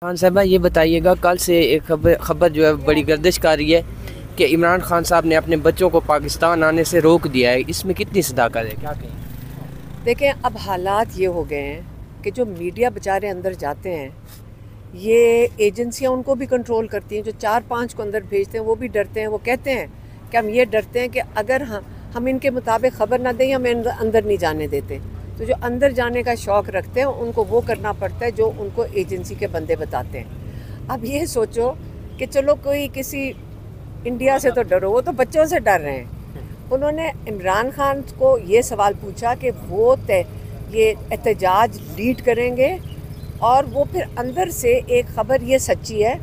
खान साहबा ये बताइएगा, कल से एक खबर जो है बड़ी गर्दिश कर रही है कि इमरान खान साहब ने अपने बच्चों को पाकिस्तान आने से रोक दिया है। इसमें कितनी सदाकत है, क्या कहें? देखें, अब हालात ये हो गए हैं कि जो मीडिया बेचारे अंदर जाते हैं, ये एजेंसियां उनको भी कंट्रोल करती हैं। जो 4-5 को अंदर भेजते हैं वो भी डरते हैं। वो कहते हैं कि हम ये डरते हैं कि अगर हम इनके मुताबिक ख़बर ना दें, हमें अंदर नहीं जाने देते। तो जो अंदर जाने का शौक़ रखते हैं उनको वो करना पड़ता है जो उनको एजेंसी के बंदे बताते हैं। अब ये सोचो कि चलो कोई किसी इंडिया से तो डरो, वो तो बच्चों से डर रहे हैं। उन्होंने इमरान खान को ये सवाल पूछा कि वो ये एहतजाज लीड करेंगे, और वो फिर अंदर से एक ख़बर ये सच्ची है,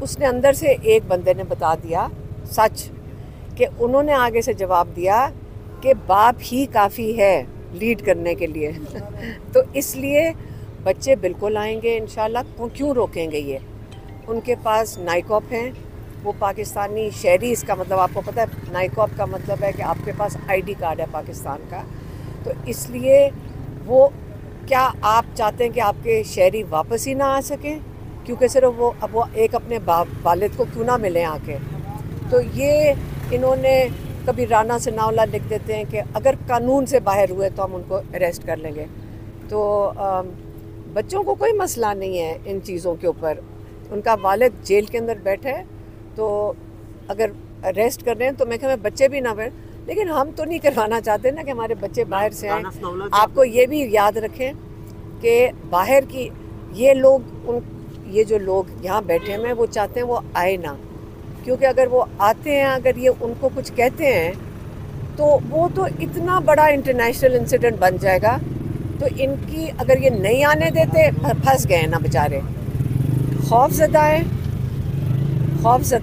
उसने अंदर से एक बंदे ने बता दिया सच कि उन्होंने आगे से जवाब दिया कि बाप ही काफ़ी है लीड करने के लिए। तो इसलिए बच्चे बिल्कुल आएंगे इंशाल्लाह। क्यों रोकेंगे? ये उनके पास नाइकॉप हैं, वो पाकिस्तानी शहरी, इसका मतलब आपको पता है नाइकॉप का मतलब है कि आपके पास आईडी कार्ड है पाकिस्तान का। तो इसलिए वो, क्या आप चाहते हैं कि आपके शहरी वापस ही ना आ सकें? क्योंकि सिर्फ वो एक अपने वालिद को क्यों ना मिले आके? तो ये इन्होंने कभी राना सनाउल्लाह लिख देते हैं कि अगर कानून से बाहर हुए तो हम उनको अरेस्ट कर लेंगे। तो बच्चों को कोई मसला नहीं है इन चीज़ों के ऊपर। उनका वालिद जेल के अंदर बैठा है, तो अगर अरेस्ट कर रहे हैं तो मैं कहूँ बच्चे भी ना बैठ, लेकिन हम तो नहीं करवाना चाहते ना कि हमारे बच्चे बाहर से आएँ। आपको ये भी याद रखें कि बाहर की ये जो लोग यहाँ बैठे हैं वो चाहते हैं वो आए ना, क्योंकि अगर वो आते हैं, अगर ये उनको कुछ कहते हैं तो वो तो इतना बड़ा इंटरनेशनल इंसिडेंट बन जाएगा। तो इनकी, अगर ये नहीं आने देते, फंस गए ना बेचारे, खौफज़दा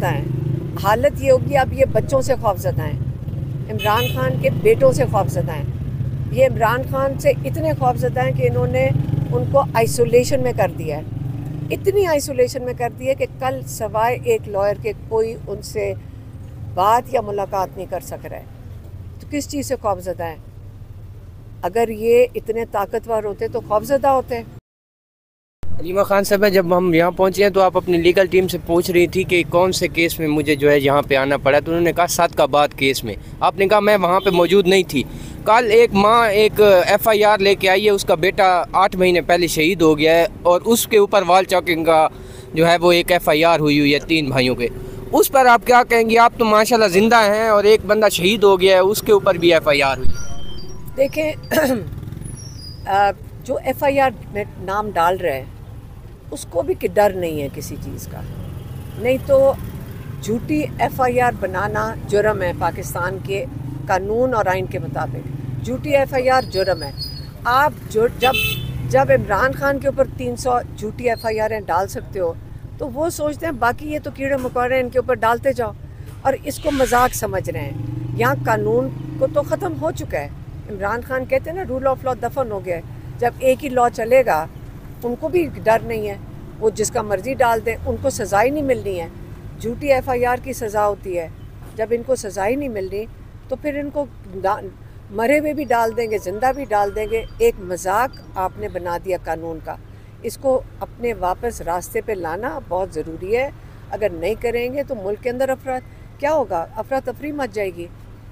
हैं। हालत ये होगी, अब ये बच्चों से खौफज़दा हैं, इमरान खान के बेटों से खौफज़दा हैं। ये इमरान खान से इतने खौफज़दा हैं कि इन्होंने उनको आइसोलेशन में कर दिया है। इतनी आइसोलेशन में कर दी है कि कल सवाए एक लॉयर के कोई उनसे बात या मुलाकात नहीं कर सक रहा है। तो किस चीज़ से खौफज़दा है? अगर ये इतने ताकतवर होते तो खौफज़दा होते। रीमा खान साहब, जब हम यहाँ पहुँचे हैं तो आप अपनी लीगल टीम से पूछ रही थी कि कौन से केस में मुझे जो है यहाँ पे आना पड़ा, तो उन्होंने कहा सादकाबाद केस में। आपने कहा मैं वहाँ पे मौजूद नहीं थी। कल एक माँ एक FIR लेके आई है, उसका बेटा 8 महीने पहले शहीद हो गया है, और उसके ऊपर वाल चौकिंग का जो है वो एक FIR हुई है 3 भाइयों के। उस पर आप क्या कहेंगी? आप तो माशाल्लाह ज़िंदा हैं और एक बंदा शहीद हो गया है, उसके ऊपर भी FIR हुई है। देखें, जो FIR में नाम डाल रहे हैं उसको भी डर नहीं है किसी चीज़ का। नहीं तो झूठी FIR बनाना जुर्म है पाकिस्तान के कानून और आइन के मुताबिक। झूठी FIR जुर्म है। आप जब इमरान खान के ऊपर 300 झूठी FIR डाल सकते हो, तो वो सोचते हैं बाकी ये तो कीड़े मकोड़े हैं, इनके ऊपर डालते जाओ, और इसको मजाक समझ रहे हैं। यहाँ कानून को तो ख़त्म हो चुका है। इमरान खान कहते हैं ना, रूल ऑफ लॉ दफन हो गया है। जब एक ही लॉ चलेगा, उनको भी डर नहीं है, वो जिसका मर्ज़ी डाल दें, उनको सज़ा ही नहीं मिलनी है। झूठी FIR की सज़ा होती है। जब इनको सज़ा ही नहीं मिलनी तो फिर इनको मरे हुए भी डाल देंगे, ज़िंदा भी डाल देंगे। एक मजाक आपने बना दिया कानून का। इसको अपने वापस रास्ते पे लाना बहुत ज़रूरी है। अगर नहीं करेंगे तो मुल्क के अंदर क्या होगा? अफरा तफरी मच जाएगी।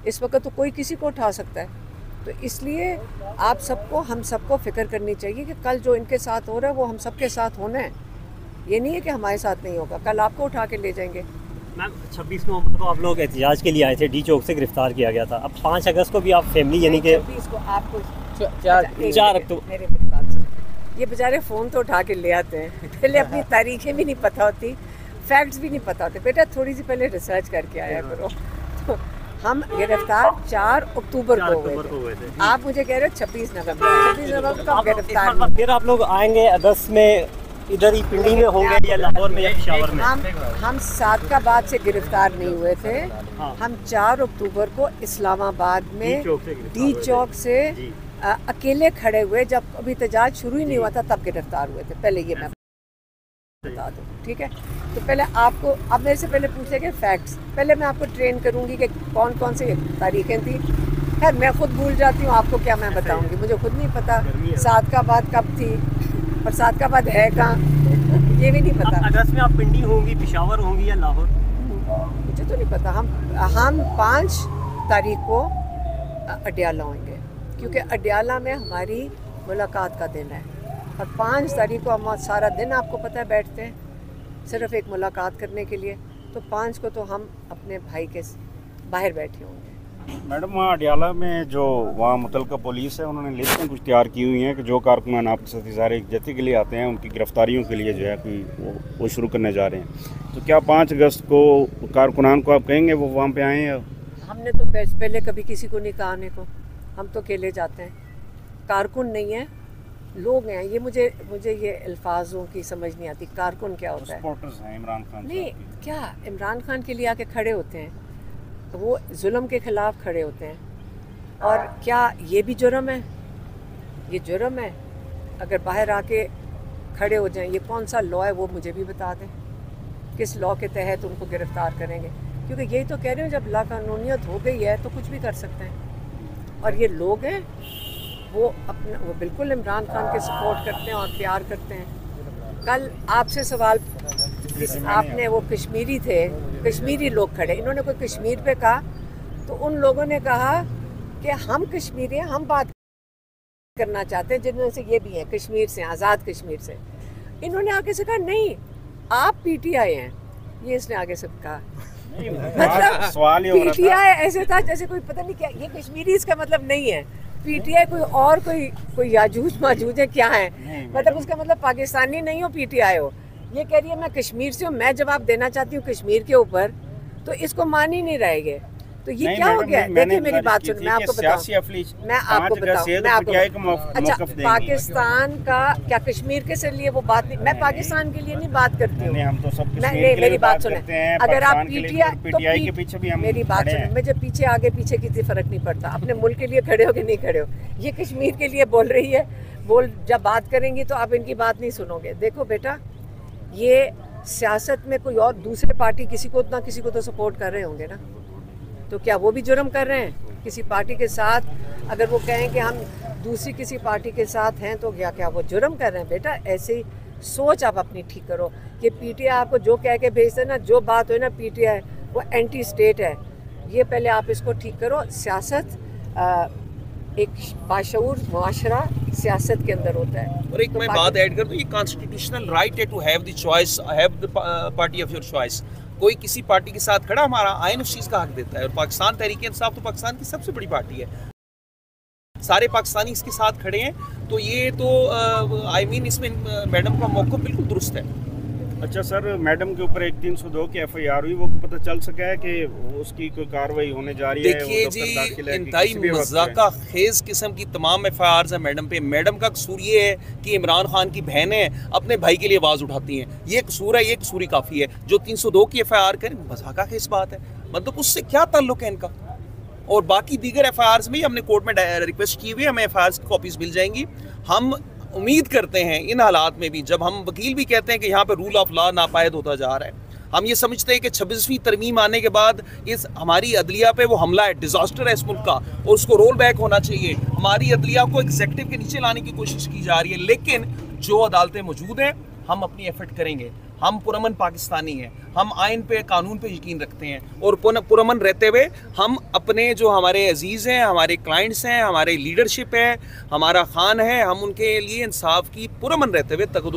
इस वक्त तो कोई किसी को उठा सकता है। तो इसलिए हम सबको फ़िक्र करनी चाहिए कि कल जो इनके साथ हो रहा है वो हम सबके साथ होना है। ये नहीं है कि हमारे साथ नहीं होगा, कल आपको उठा के ले जाएंगे। मैम, 26 नवंबर को आप लोग एहतजाज के लिए आए थे, डी चौक से गिरफ्तार किया गया था। अब 5 अगस्त को भी आप फैमिली यानी कि 26 को आपको 4 अक्टूबर, मेरे बात सुनो, ये बेचारे फ़ोन तो उठा के ले आते हैं। पहले अपनी तारीखें भी नहीं पता होती, फैक्ट्स भी नहीं पता होते। बेटा थोड़ी सी पहले रिसर्च करके आया करो। तो हम गिरफ्तार 4 अक्टूबर को हुए थे। आप मुझे कह रहे हो 26 नवंबर को गिरफ्तार। फिर आप लोग आएंगे अगस्त में, इधर ही पिंडी में होंगे या लाहौर में या पेशावर में? हम सादकाबाद से गिरफ्तार नहीं हुए थे। हम 4 अक्टूबर को इस्लामाबाद में डी चौक से अकेले खड़े हुए, जब अभी एहतजाज शुरू ही नहीं हुआ था तब गिरफ्तार हुए थे। पहले ये मैं बता दूँ, ठीक है? तो पहले आपको, अब मेरे से पहले पूछे गए फैक्ट्स, पहले मैं आपको ट्रेन करूँगी कि कौन कौन सी तारीखें थी। खैर मैं खुद भूल जाती हूँ, आपको क्या मैं बताऊँगी, मुझे खुद नहीं पता सादकाबाद कब थी और सादकाबाद है कहाँ। ये भी नहीं पता। अगस्त में आप पिंडी होंगी, पेशावर होंगी या लाहौर? मुझे तो नहीं पता। हम 5 तारीख को अडयाला होंगे, क्योंकि अडयाला में हमारी मुलाकात का दिन है। और 5 तारीख को हम सारा दिन, आपको पता है, बैठते हैं सिर्फ एक मुलाकात करने के लिए। तो 5 को तो हम अपने भाई के बाहर बैठे होंगे। मैडम, वहाँ अडयाला में जो वहाँ मुतलका पुलिस है, उन्होंने लिस्टें कुछ तैयार की हुई हैं कि जो कारकुनान आपके साथ इज़हार यकजहती के लिए आते हैं, उनकी गिरफ्तारियों के लिए जो है कोई वो शुरू करने जा रहे हैं। तो क्या 5 अगस्त को कारकुनान को आप कहेंगे वो वहाँ पे आएँ? हमने तो पहले कभी किसी को नहीं कहा आने को, हम तो अकेले जाते हैं। कारकुन नहीं है, लोग हैं। ये मुझे ये अल्फाजों की समझ नहीं आती। कारकुन क्या होता है? सपोर्टर्स हैं इमरान खान नहीं, क्या इमरान खान के लिए आके खड़े होते हैं, तो वो जुल्म के ख़िलाफ़ खड़े होते हैं। और क्या ये भी जुर्म है? ये जुर्म है। अगर बाहर आके खड़े हो जाएं, ये कौन सा लॉ है वो मुझे भी बता दें, किस लॉ के तहत उनको गिरफ़्तार करेंगे? क्योंकि यही तो कह रहे हो, जब लाकानूनियत हो गई है तो कुछ भी कर सकते हैं। और ये लोग हैं, वो बिल्कुल इमरान खान के सपोर्ट करते हैं और प्यार करते हैं। कल आपसे सवाल आपने, वो कश्मीरी थे, कश्मीरी लोग खड़े, इन्होंने कोई कश्मीर पे कहा तो उन लोगों ने कहा कि हम कश्मीरी हैं, हम बात करना चाहते हैं, जिनमें से ये भी हैं कश्मीर से, आज़ाद कश्मीर से। इन्होंने आगे से कहा नहीं, आप पीटीआई हैं। ये इसने आगे से कहा। मतलब सवाल ये हो रहा था, पीटीआई ऐसे था जैसे कोई पता नहीं क्या, ये कश्मीरी इसका मतलब नहीं है। पीटीआई कोई और कोई याजूज माजूज है क्या है? मतलब उसका मतलब पाकिस्तानी नहीं हो, पीटीआई हो। ये कह रही है मैं कश्मीर से हूँ, मैं जवाब देना चाहती हूँ कश्मीर के ऊपर, तो इसको मान ही नहीं रहेंगे। तो ये क्या हो गया? देखिए मेरी बात सुनो, मैं आपको बताऊँ, अच्छा, पाकिस्तान का क्या कश्मीर के लिए वो बात नहीं, मैं पाकिस्तान के लिए नहीं बात करती हूँ। नहीं, मेरी बात सुने, अगर आप पीटीआई के पीछे भी, मेरी बात सुने, मुझे पीछे आगे पीछे किसी फर्क नहीं पड़ता, अपने मुल्क के लिए खड़े हो कि नहीं खड़े हो। ये कश्मीर के लिए बोल रही है, जब बात करेंगी तो आप इनकी बात नहीं सुनोगे। देखो बेटा, ये सियासत में कोई और दूसरे पार्टी किसी को तो सपोर्ट कर रहे होंगे ना, तो क्या वो भी जुर्म कर रहे हैं किसी पार्टी के साथ? अगर वो कहें कि हम दूसरी किसी पार्टी के साथ हैं तो क्या वो जुर्म कर रहे हैं? बेटा, ऐसे ही सोच आप अपनी ठीक करो। ये पीटीआई आपको जो कह के भेजते हैं ना, जो बात हो ना, पीटीआई वो एंटी स्टेट है। ये पहले आप इसको ठीक करो। सियासत एक बाशऊर मुआशरा सियासत के अंदर होता है। और एक मैं बात ऐड कर दूं, ये कॉन्स्टिट्यूशनल राइट है to have the choice, have the party of your choice. कोई किसी पार्टी के साथ खड़ा, हमारा आइन उस चीज़ का हक देता है। और पाकिस्तान तहरीक इंसाफ तो पाकिस्तान की सबसे बड़ी पार्टी है, सारे पाकिस्तानी इसके साथ खड़े हैं। तो ये तो इसमें मैडम का मौक़िफ़ बिल्कुल दुरुस्त है। अच्छा सर, मैडम के ऊपर एक 302 की FIR हुई, वो पता चल सका है कि उसकी कोई कार्रवाई होने जा रही है? देखिए जी, इंतहाई मज़ाक़ा खेज़ किस्म की तमाम FIRs हैं मैडम पे। मैडम का कसूर ये है कि इमरान खान की बहनें अपने भाई के लिए आवाज़ उठाती हैं, ये कसूर है, ये कसूरी काफ़ी है। जो 302 की FIR करें, मज़ाक़ा खेज़ बात है, मतलब उससे क्या ताल्लुक़ है इनका? और बाकी दीगर FIRs में हमने कोर्ट में रिक्वेस्ट की हुई है, हमें FIRs की कॉपीज़ मिल जाएंगी। हम उम्मीद करते हैं इन हालात में भी, जब हम वकील भी कहते हैं कि यहाँ पे रूल ऑफ लॉ नापायद होता जा रहा है, हम ये समझते हैं कि 26वीं तरमीम आने के बाद इस हमारी अदलिया पे वो हमला है, डिज़ास्टर है इस मुल्क का, और उसको रोल बैक होना चाहिए। हमारी अदलिया को एग्जेक्टिव के नीचे लाने की कोशिश की जा रही है, लेकिन जो अदालतें मौजूद हैं हम अपनी एफर्ट करेंगे। हम पुरअमन पाकिस्तानी हैं, हम आइन पे, कानून पे यकीन रखते हैं, और पुरअमन रहते हुए हम अपने जो हमारे अजीज़ हैं, हमारे क्लाइंट्स हैं, हमारे लीडरशिप है, हमारा खान है, हम उनके लिए इंसाफ की पुरअमन रहते हुए तकदो